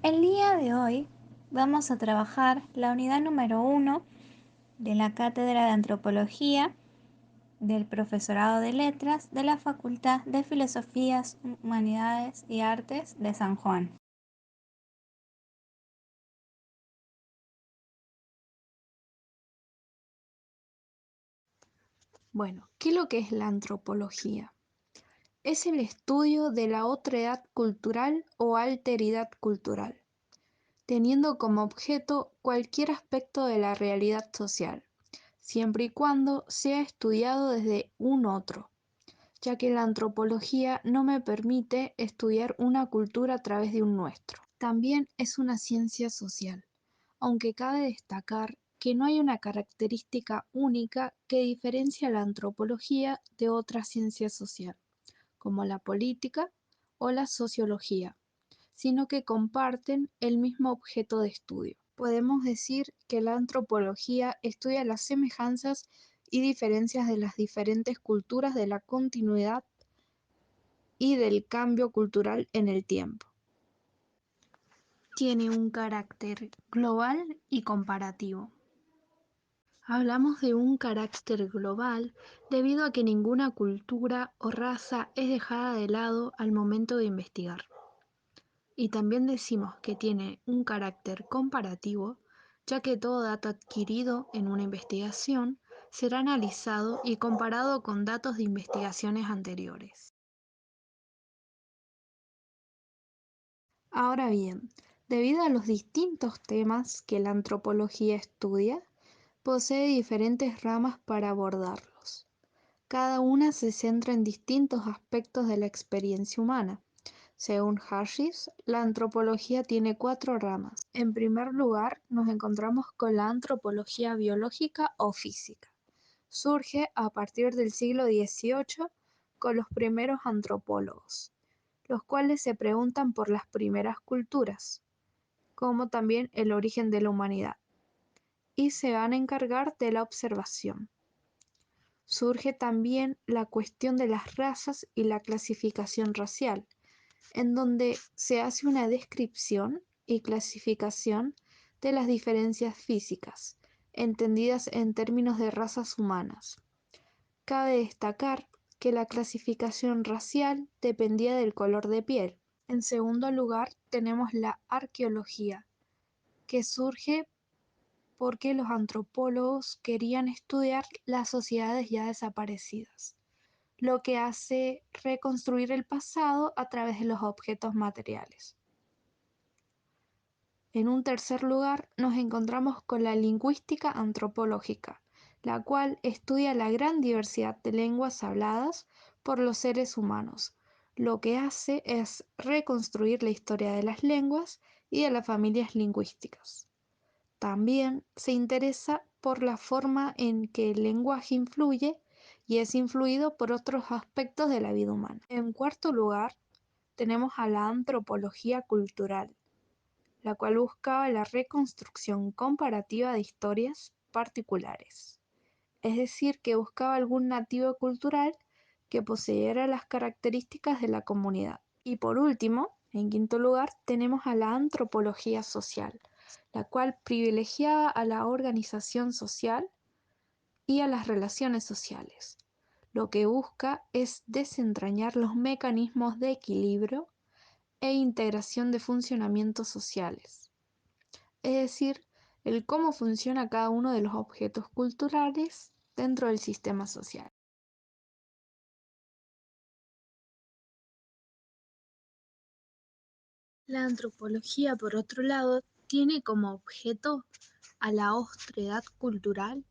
El día de hoy vamos a trabajar la unidad número 1 de la Cátedra de Antropología del Profesorado de Letras de la Facultad de Filosofías, Humanidades y Artes de San Juan. Bueno, ¿qué es lo que es la antropología? Es el estudio de la otredad cultural o alteridad cultural, teniendo como objeto cualquier aspecto de la realidad social, siempre y cuando sea estudiado desde un otro, ya que la antropología no me permite estudiar una cultura a través de un nuestro. También es una ciencia social, aunque cabe destacar que no hay una característica única que diferencia la antropología de otra ciencia social, como la política o la sociología, sino que comparten el mismo objeto de estudio. Podemos decir que la antropología estudia las semejanzas y diferencias de las diferentes culturas de la continuidad y del cambio cultural en el tiempo. Tiene un carácter global y comparativo. Hablamos de un carácter global debido a que ninguna cultura o raza es dejada de lado al momento de investigar. Y también decimos que tiene un carácter comparativo, ya que todo dato adquirido en una investigación será analizado y comparado con datos de investigaciones anteriores. Ahora bien, debido a los distintos temas que la antropología estudia, posee diferentes ramas para abordarlos. Cada una se centra en distintos aspectos de la experiencia humana. Según Harris, la antropología tiene 4 ramas. En primer lugar, nos encontramos con la antropología biológica o física. Surge a partir del siglo XVIII con los primeros antropólogos, los cuales se preguntan por las primeras culturas, como también el origen de la humanidad, y se van a encargar de la observación. Surge también la cuestión de las razas y la clasificación racial, en donde se hace una descripción y clasificación de las diferencias físicas, entendidas en términos de razas humanas. Cabe destacar que la clasificación racial dependía del color de piel. En segundo lugar, tenemos la arqueología, que surge porque los antropólogos querían estudiar las sociedades ya desaparecidas, lo que hace reconstruir el pasado a través de los objetos materiales. En un tercer lugar, nos encontramos con la lingüística antropológica, la cual estudia la gran diversidad de lenguas habladas por los seres humanos. Lo que hace es reconstruir la historia de las lenguas y de las familias lingüísticas. También se interesa por la forma en que el lenguaje influye y es influido por otros aspectos de la vida humana. En cuarto lugar, tenemos a la antropología cultural, la cual buscaba la reconstrucción comparativa de historias particulares, es decir, que buscaba algún nativo cultural que poseyera las características de la comunidad. Y por último, en quinto lugar, tenemos a la antropología social, la cual privilegiaba a la organización social y a las relaciones sociales. Lo que busca es desentrañar los mecanismos de equilibrio e integración de funcionamientos sociales, es decir, el cómo funciona cada uno de los objetos culturales dentro del sistema social. La antropología, por otro lado, tiene como objeto a la otredad cultural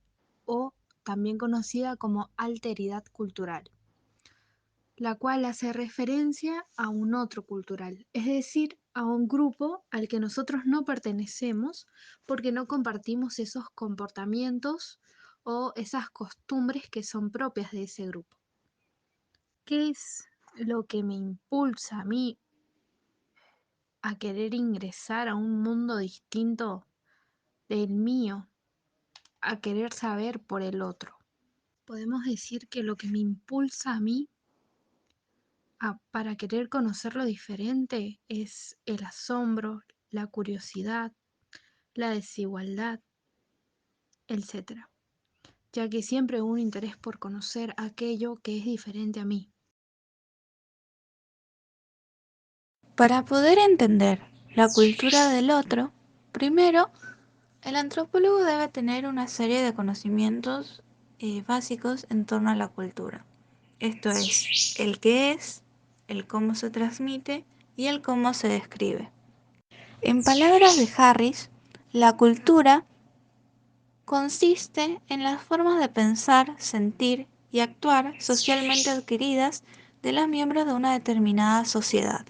o también conocida como alteridad cultural, la cual hace referencia a un otro cultural, es decir, a un grupo al que nosotros no pertenecemos porque no compartimos esos comportamientos o esas costumbres que son propias de ese grupo. ¿Qué es lo que me impulsa a mí a querer ingresar a un mundo distinto del mío, a querer saber por el otro? Podemos decir que lo que me impulsa a mí para querer conocer lo diferente es el asombro, la curiosidad, la desigualdad, etc., ya que siempre hubo un interés por conocer aquello que es diferente a mí. Para poder entender la cultura del otro, primero, el antropólogo debe tener una serie de conocimientos básicos en torno a la cultura. Esto es el qué es, el cómo se transmite y el cómo se describe. En palabras de Harris, la cultura consiste en las formas de pensar, sentir y actuar socialmente adquiridas de los miembros de una determinada sociedad.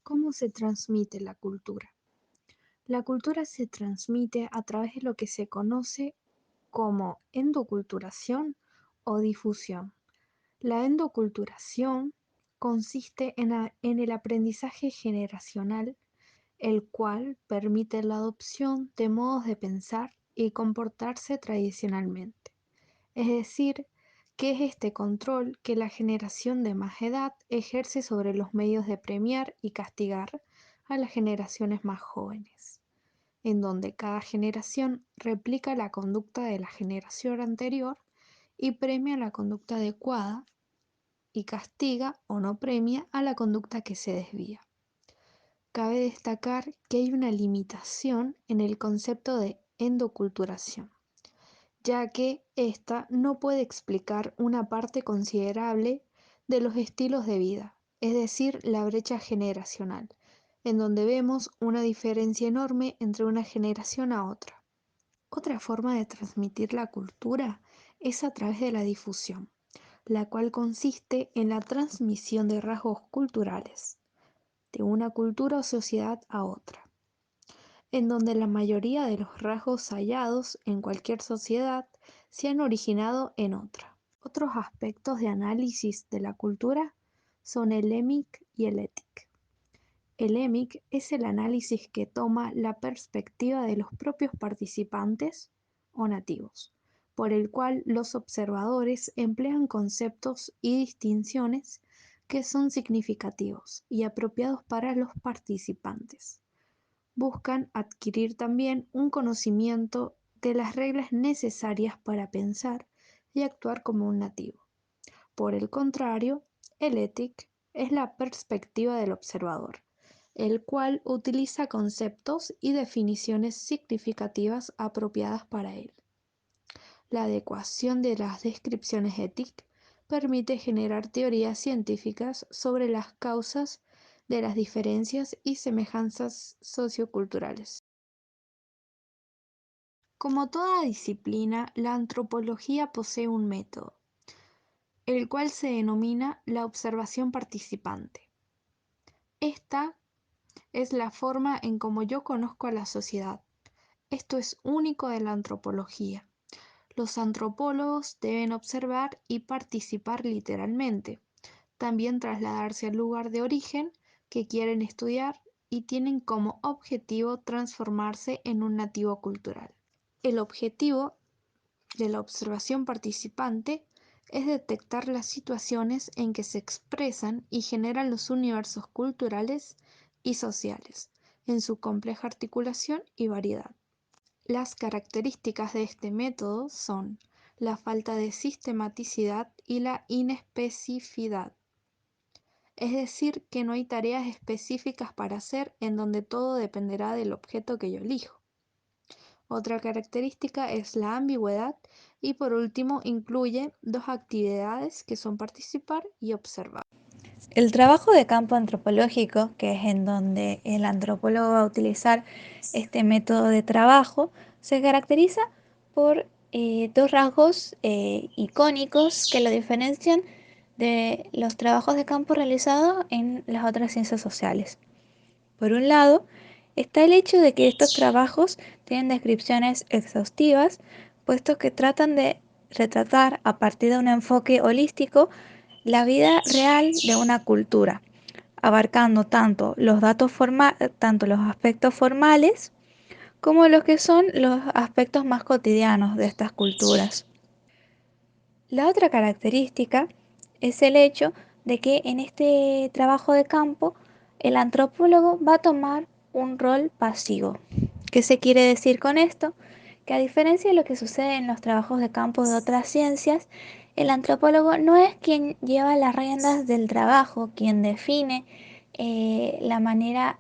¿Cómo se transmite la cultura? La cultura se transmite a través de lo que se conoce como endoculturación o difusión. La endoculturación consiste en el aprendizaje generacional, el cual permite la adopción de modos de pensar y comportarse tradicionalmente. Es decir, que es este control que la generación de más edad ejerce sobre los medios de premiar y castigar a las generaciones más jóvenes, en donde cada generación replica la conducta de la generación anterior y premia la conducta adecuada y castiga o no premia a la conducta que se desvía. Cabe destacar que hay una limitación en el concepto de endoculturación, ya que ésta no puede explicar una parte considerable de los estilos de vida, es decir, la brecha generacional, en donde vemos una diferencia enorme entre una generación a otra. Otra forma de transmitir la cultura es a través de la difusión, la cual consiste en la transmisión de rasgos culturales de una cultura o sociedad a otra, en donde la mayoría de los rasgos hallados en cualquier sociedad se han originado en otra. Otros aspectos de análisis de la cultura son el EMIC y el ETIC. El EMIC es el análisis que toma la perspectiva de los propios participantes o nativos, por el cual los observadores emplean conceptos y distinciones que son significativos y apropiados para los participantes. Buscan adquirir también un conocimiento de las reglas necesarias para pensar y actuar como un nativo. Por el contrario, el ETIC es la perspectiva del observador, el cual utiliza conceptos y definiciones significativas apropiadas para él. La adecuación de las descripciones ETIC permite generar teorías científicas sobre las causas de las diferencias y semejanzas socioculturales. Como toda disciplina, la antropología posee un método, el cual se denomina la observación participante. Esta es la forma en cómo yo conozco a la sociedad. Esto es único de la antropología. Los antropólogos deben observar y participar literalmente, también trasladarse al lugar de origen que quieren estudiar y tienen como objetivo transformarse en un nativo cultural. El objetivo de la observación participante es detectar las situaciones en que se expresan y generan los universos culturales y sociales, en su compleja articulación y variedad. Las características de este método son la falta de sistematicidad y la inespecificidad, es decir, que no hay tareas específicas para hacer en donde todo dependerá del objeto que yo elijo. Otra característica es la ambigüedad y por último incluye dos actividades que son participar y observar. El trabajo de campo antropológico, que es en donde el antropólogo va a utilizar este método de trabajo, se caracteriza por dos rasgos icónicos que lo diferencian de los trabajos de campo realizados en las otras ciencias sociales. Por un lado, está el hecho de que estos trabajos tienen descripciones exhaustivas, puesto que tratan de retratar a partir de un enfoque holístico la vida real de una cultura, abarcando tanto los aspectos formales como los que son los aspectos más cotidianos de estas culturas. La otra característica es el hecho de que en este trabajo de campo el antropólogo va a tomar un rol pasivo. ¿Qué se quiere decir con esto? Que a diferencia de lo que sucede en los trabajos de campo de otras ciencias, el antropólogo no es quien lleva las riendas del trabajo, quien define la manera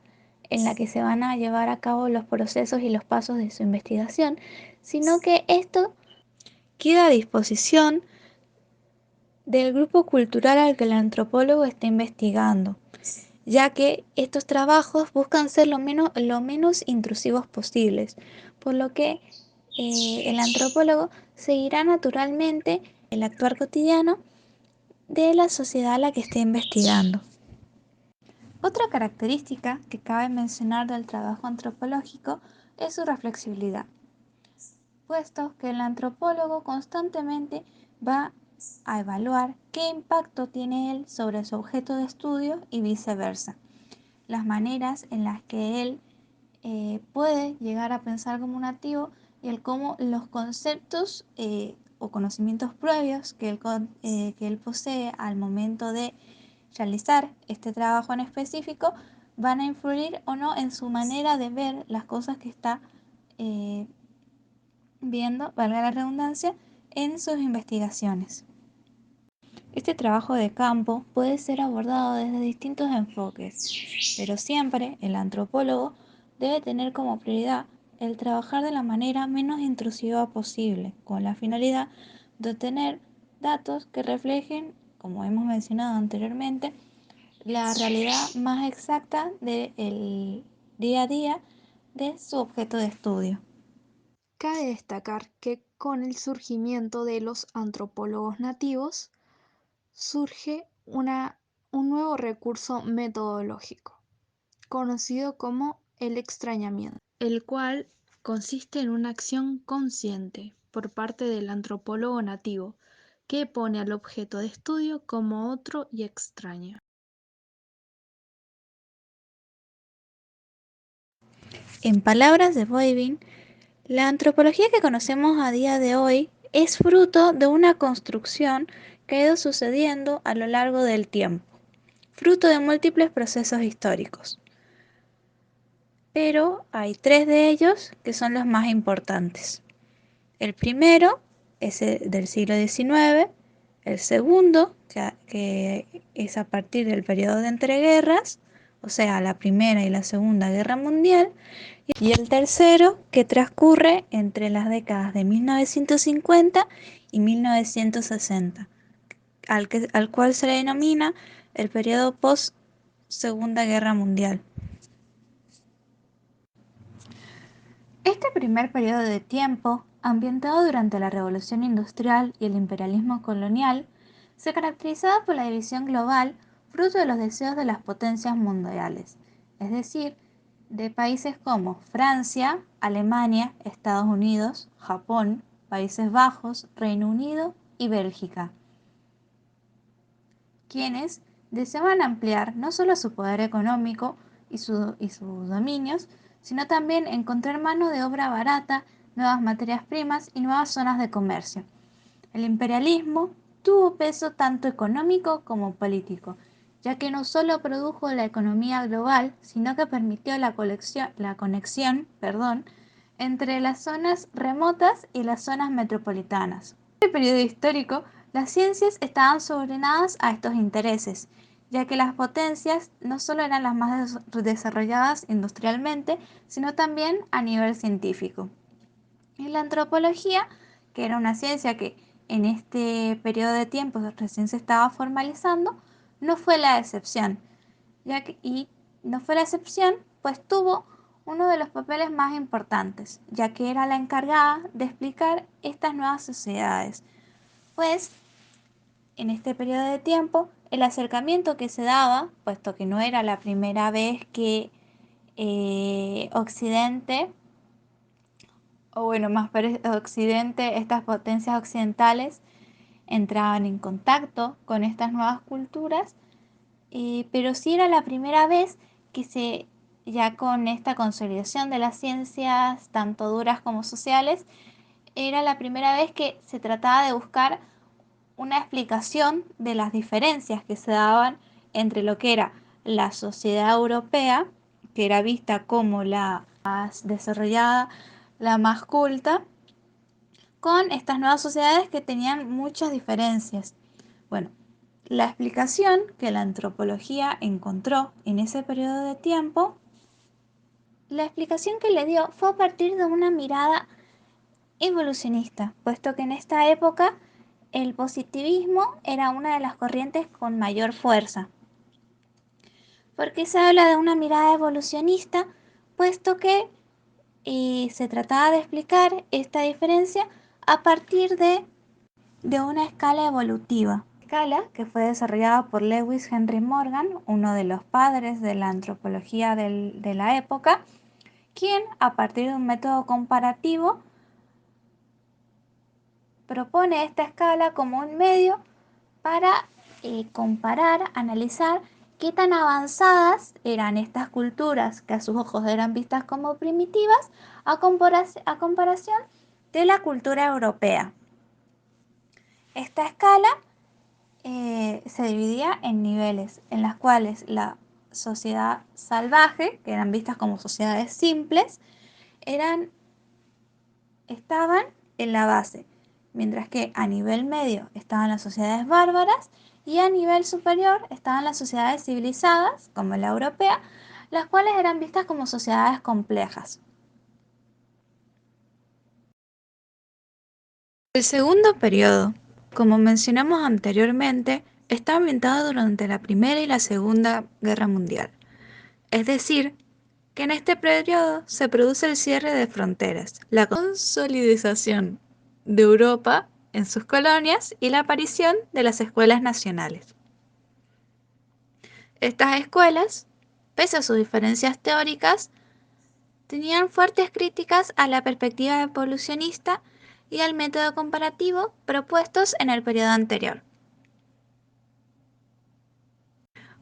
en la que se van a llevar a cabo los procesos y los pasos de su investigación, sino que esto queda a disposición del grupo cultural al que el antropólogo está investigando, ya que estos trabajos buscan ser lo menos intrusivos posibles, por lo que el antropólogo seguirá naturalmente el actuar cotidiano de la sociedad a la que esté investigando. Otra característica que cabe mencionar del trabajo antropológico es su reflexibilidad, puesto que el antropólogo constantemente va a evaluar qué impacto tiene él sobre su objeto de estudio y viceversa, las maneras en las que él puede llegar a pensar como un nativo y el cómo los conceptos o conocimientos previos que él posee al momento de realizar este trabajo en específico van a influir o no en su manera de ver las cosas que está eh, viendo, valga la redundancia, en sus investigaciones. Este trabajo de campo puede ser abordado desde distintos enfoques, pero siempre el antropólogo debe tener como prioridad el trabajar de la manera menos intrusiva posible, con la finalidad de obtener datos que reflejen, como hemos mencionado anteriormente, la realidad más exacta del día a día de su objeto de estudio. Cabe destacar que con el surgimiento de los antropólogos nativos surge un nuevo recurso metodológico, conocido como el extrañamiento, el cual consiste en una acción consciente por parte del antropólogo nativo que pone al objeto de estudio como otro y extraño. En palabras de Boivin, la antropología que conocemos a día de hoy es fruto de una construcción que ha ido sucediendo a lo largo del tiempo, fruto de múltiples procesos históricos. Pero hay tres de ellos que son los más importantes. El primero es el del siglo XIX, el segundo, que es a partir del periodo de entreguerras, o sea, la Primera y la Segunda Guerra Mundial, y el tercero, que transcurre entre las décadas de 1950 y 1960, al cual se le denomina el periodo post Segunda Guerra Mundial. Este primer periodo de tiempo, ambientado durante la Revolución Industrial y el imperialismo colonial, se caracterizaba por la división global fruto de los deseos de las potencias mundiales, es decir, de países como Francia, Alemania, Estados Unidos, Japón, Países Bajos, Reino Unido y Bélgica, quienes deseaban ampliar no solo su poder económico y sus dominios, sino también encontrar mano de obra barata, nuevas materias primas y nuevas zonas de comercio. El imperialismo tuvo peso tanto económico como político, ya que no solo produjo la economía global, sino que permitió la conexión entre las zonas remotas y las zonas metropolitanas. En este periodo histórico, las ciencias estaban subordinadas a estos intereses, ya que las potencias no solo eran las más desarrolladas industrialmente, sino también a nivel científico. Y la antropología, que era una ciencia que en este periodo de tiempo recién se estaba formalizando, no fue la excepción, y no fue la excepción, pues tuvo uno de los papeles más importantes, ya que era la encargada de explicar estas nuevas sociedades, pues en este periodo de tiempo el acercamiento que se daba, puesto que no era la primera vez que Occidente, o bueno, más Occidente, estas potencias occidentales entraban en contacto con estas nuevas culturas, pero sí era la primera vez que ya con esta consolidación de las ciencias, tanto duras como sociales, era la primera vez que se trataba de buscar una explicación de las diferencias que se daban entre lo que era la sociedad europea, que era vista como la más desarrollada, la más culta, con estas nuevas sociedades que tenían muchas diferencias. Bueno, la explicación que la antropología encontró en ese periodo de tiempo, la explicación que le dio fue a partir de una mirada evolucionista, puesto que en esta época el positivismo era una de las corrientes con mayor fuerza. ¿Por qué se habla de una mirada evolucionista? Puesto que se trataba de explicar esta diferencia a partir de una escala evolutiva. Escala que fue desarrollada por Lewis Henry Morgan, uno de los padres de la antropología de la época, quien a partir de un método comparativo propone esta escala como un medio para comparar, analizar qué tan avanzadas eran estas culturas que a sus ojos eran vistas como primitivas a comparación de la cultura europea. Esta escala se dividía en niveles en las cuales la sociedad salvaje, que eran vistas como sociedades simples, estaban en la base, mientras que a nivel medio estaban las sociedades bárbaras y a nivel superior estaban las sociedades civilizadas, como la europea, las cuales eran vistas como sociedades complejas. El segundo periodo, como mencionamos anteriormente, está ambientado durante la Primera y la Segunda Guerra Mundial. Es decir, que en este periodo se produce el cierre de fronteras, la consolidación de Europa en sus colonias y la aparición de las escuelas nacionales. Estas escuelas, pese a sus diferencias teóricas, tenían fuertes críticas a la perspectiva evolucionista y al método comparativo propuestos en el periodo anterior.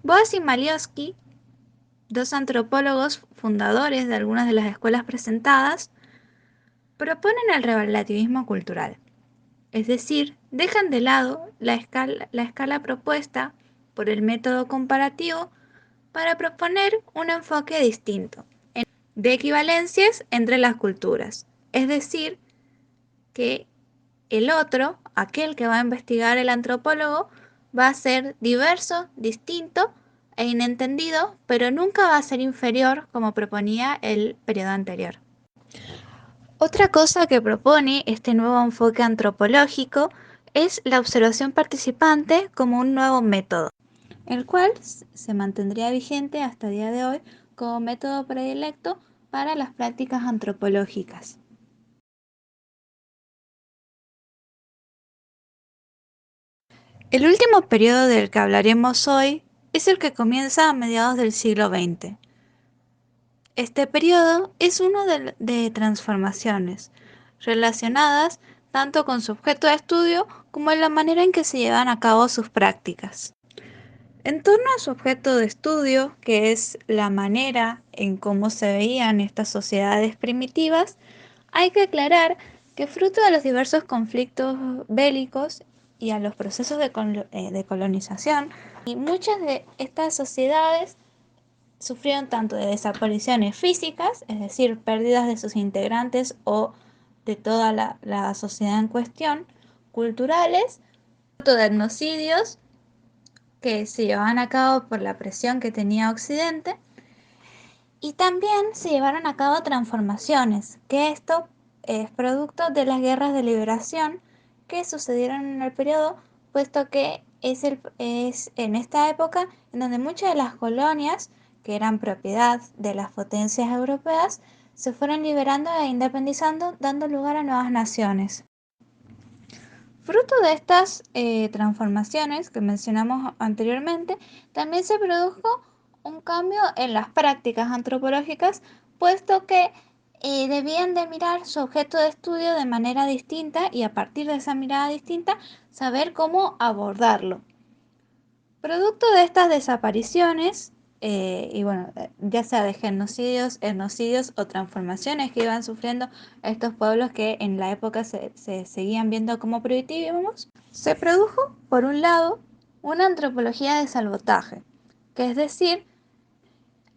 Boas y Malioski, dos antropólogos fundadores de algunas de las escuelas presentadas, proponen el relativismo cultural, es decir, dejan de lado la escala propuesta por el método comparativo para proponer un enfoque distinto, de equivalencias entre las culturas, es decir, que el otro, aquel que va a investigar el antropólogo, va a ser diverso, distinto e inentendido, pero nunca va a ser inferior como proponía el periodo anterior. Otra cosa que propone este nuevo enfoque antropológico es la observación participante como un nuevo método, el cual se mantendría vigente hasta el día de hoy como método predilecto para las prácticas antropológicas. El último periodo del que hablaremos hoy es el que comienza a mediados del siglo XX. Este periodo es uno de transformaciones relacionadas tanto con su objeto de estudio como en la manera en que se llevan a cabo sus prácticas. En torno a su objeto de estudio, que es la manera en cómo se veían estas sociedades primitivas, hay que aclarar que fruto de los diversos conflictos bélicos y a los procesos de colonización, y muchas de estas sociedades sufrieron tanto de desapariciones físicas, es decir, pérdidas de sus integrantes o de toda la sociedad en cuestión, culturales, fruto de etnocidios que se llevaban a cabo por la presión que tenía Occidente, y también se llevaron a cabo transformaciones, que esto es producto de las guerras de liberación que sucedieron en el periodo, puesto que es en esta época en donde muchas de las colonias, que eran propiedad de las potencias europeas, se fueron liberando e independizando, dando lugar a nuevas naciones. Fruto de estas transformaciones que mencionamos anteriormente, también se produjo un cambio en las prácticas antropológicas, puesto que debían de mirar su objeto de estudio de manera distinta y a partir de esa mirada distinta saber cómo abordarlo. Producto de estas desapariciones, ya sea de genocidios, etnocidios o transformaciones que iban sufriendo estos pueblos que en la época se seguían viendo como primitivos, se produjo, por un lado, una antropología de salvataje, que es decir,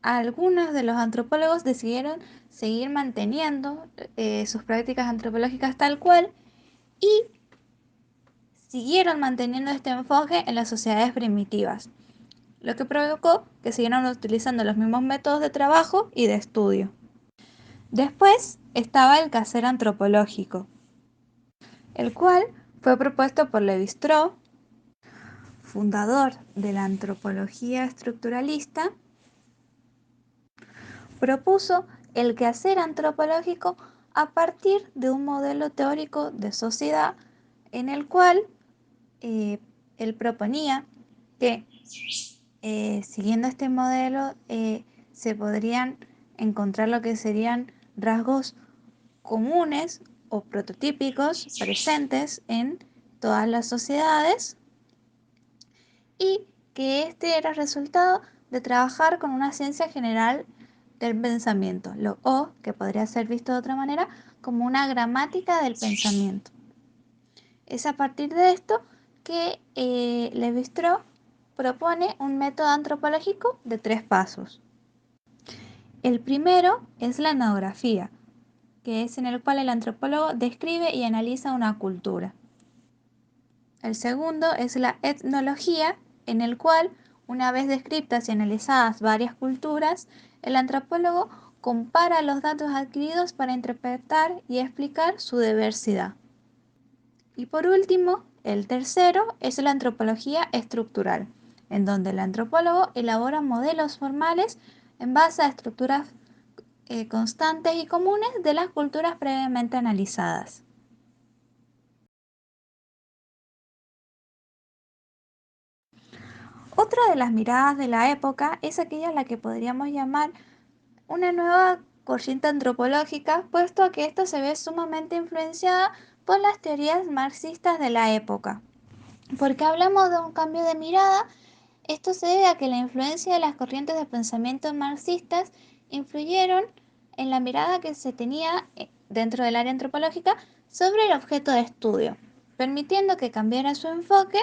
algunos de los antropólogos decidieron seguir manteniendo sus prácticas antropológicas tal cual y siguieron manteniendo este enfoque en las sociedades primitivas, lo que provocó que siguieran utilizando los mismos métodos de trabajo y de estudio. Después estaba el quehacer antropológico, el cual fue propuesto por Levi-Strauss, fundador de la antropología estructuralista. Propuso el quehacer antropológico a partir de un modelo teórico de sociedad en el cual él proponía que siguiendo este modelo se podrían encontrar lo que serían rasgos comunes o prototípicos presentes en todas las sociedades y que este era resultado de trabajar con una ciencia general del pensamiento, o que podría ser visto de otra manera como una gramática del pensamiento. Es a partir de esto que Levi-Strauss propone un método antropológico de 3 pasos. El primero es la etnografía, que es en el cual el antropólogo describe y analiza una cultura. El segundo es la etnología, en el cual, una vez descritas y analizadas varias culturas, el antropólogo compara los datos adquiridos para interpretar y explicar su diversidad. Y por último, el tercero es la antropología estructural, en donde el antropólogo elabora modelos formales en base a estructuras constantes y comunes de las culturas previamente analizadas. Otra de las miradas de la época es aquella a la que podríamos llamar una nueva corriente antropológica, puesto que esto se ve sumamente influenciada por las teorías marxistas de la época. Porque hablamos de un cambio de mirada, esto se debe a que la influencia de las corrientes de pensamiento marxistas influyeron en la mirada que se tenía dentro del área antropológica sobre el objeto de estudio, permitiendo que cambiara su enfoque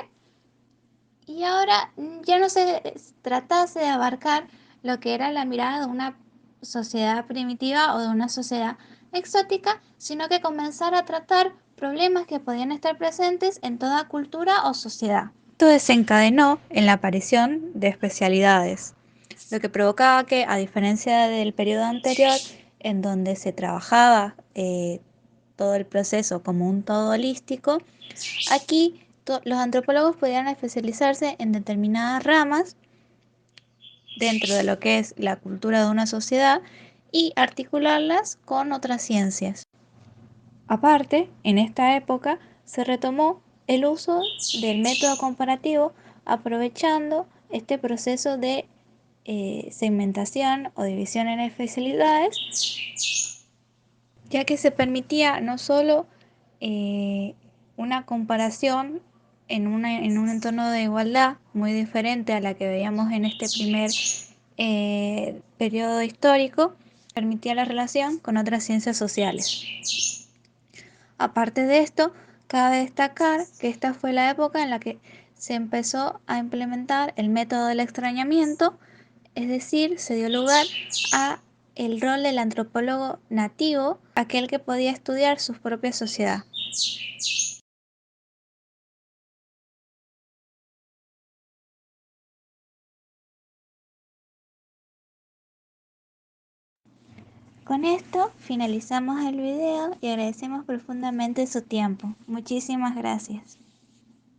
y ahora ya no se tratase de abarcar lo que era la mirada de una sociedad primitiva o de una sociedad exótica, sino que comenzar a tratar problemas que podían estar presentes en toda cultura o sociedad. Esto desencadenó en la aparición de especialidades, lo que provocaba que, a diferencia del periodo anterior, en donde se trabajaba todo el proceso como un todo holístico, aquí los antropólogos podían especializarse en determinadas ramas dentro de lo que es la cultura de una sociedad y articularlas con otras ciencias. Aparte, en esta época se retomó el uso del método comparativo aprovechando este proceso de segmentación o división en especialidades, ya que se permitía no solo una comparación en un entorno de igualdad muy diferente a la que veíamos en este primer periodo histórico, permitía la relación con otras ciencias sociales. Aparte de esto, cabe destacar que esta fue la época en la que se empezó a implementar el método del extrañamiento, es decir, se dio lugar a el rol del antropólogo nativo, aquel que podía estudiar su propia sociedad. Con esto finalizamos el video y agradecemos profundamente su tiempo. Muchísimas gracias.